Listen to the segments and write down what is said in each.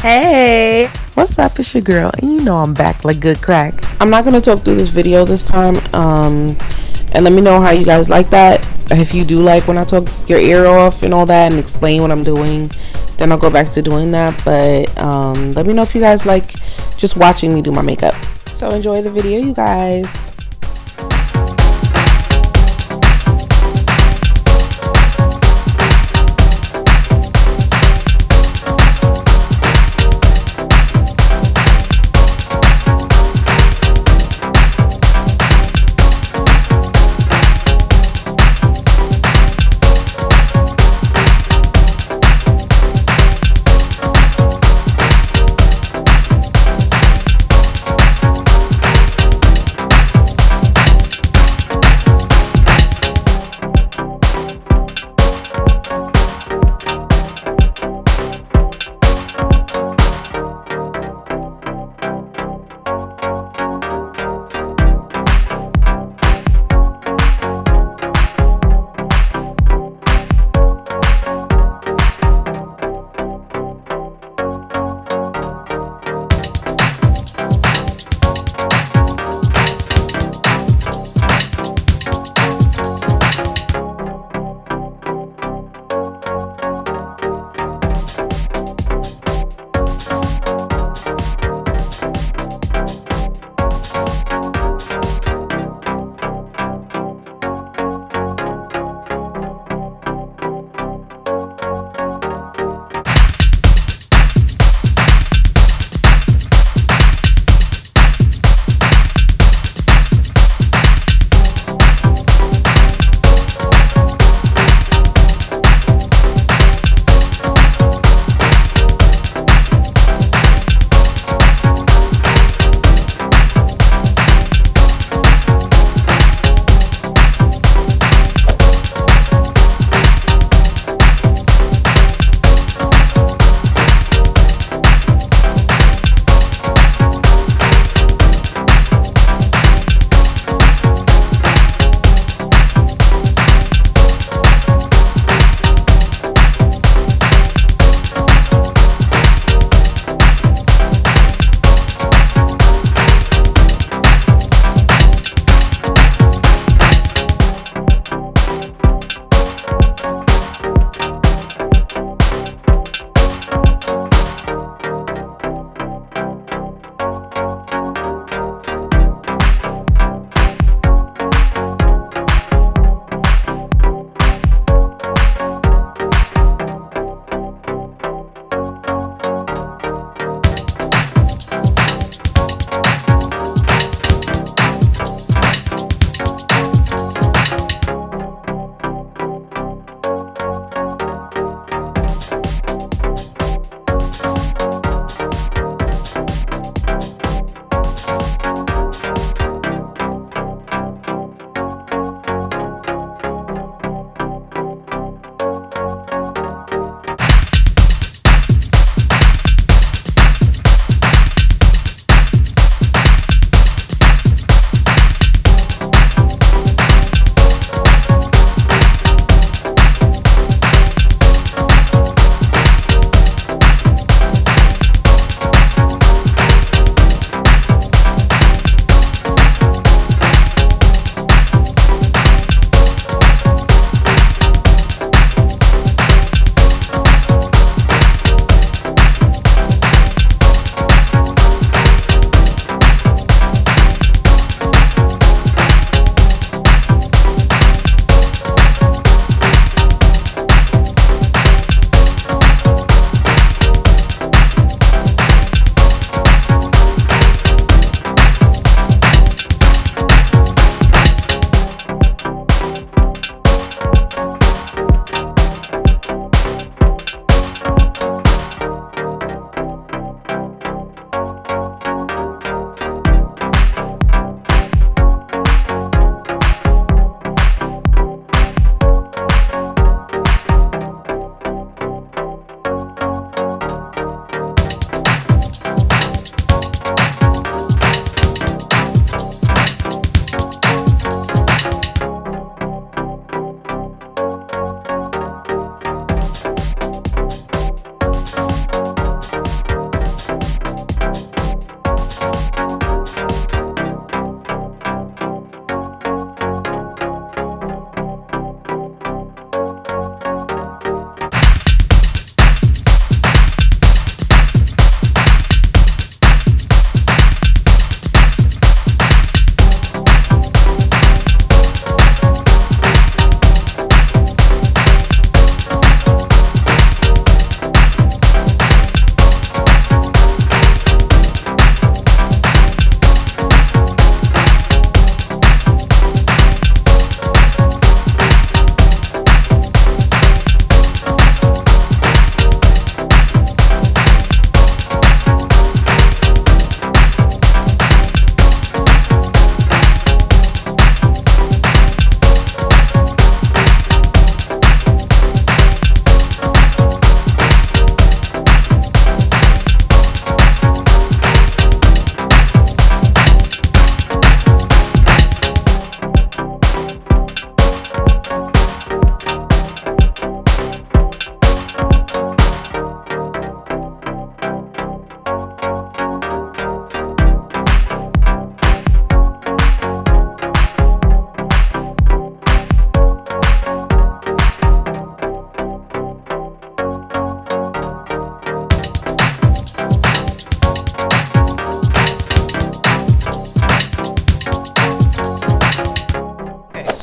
Hey, what's up? It's your girl, and you know I'm back like good crack. I'm not gonna talk through this video this time, and let me know how you guys like that. If you do like when I talk your ear off and all that and explain what I'm doing, then I'll go back to doing that. But let me know if you guys like just watching me do my makeup. So enjoy the video, you guys.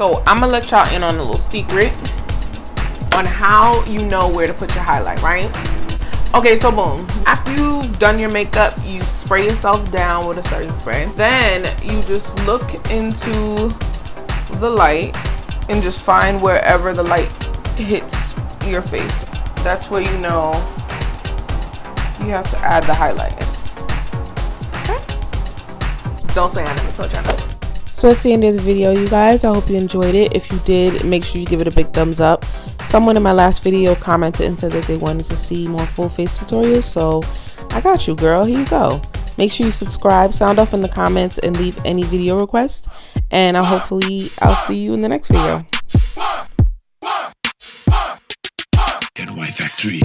So I'm gonna let y'all in on a little secret on how you know where to put your highlight, right? Okay, so boom. After you've done your makeup, you spray yourself down with a setting spray. Then you just look into the light and just find wherever the light hits your face. That's where you know you have to add the highlight in. Okay? Don't say I never told y'all that. So that's the end of the video, you guys. I hope you enjoyed it. If you did, make sure you give it a big thumbs up. Someone in my last video commented and said that they wanted to see more full face tutorials, so I got you, girl. Here you go. Make sure you subscribe, sound off in the comments, and leave any video requests. And I'll see you in the next video. Factory.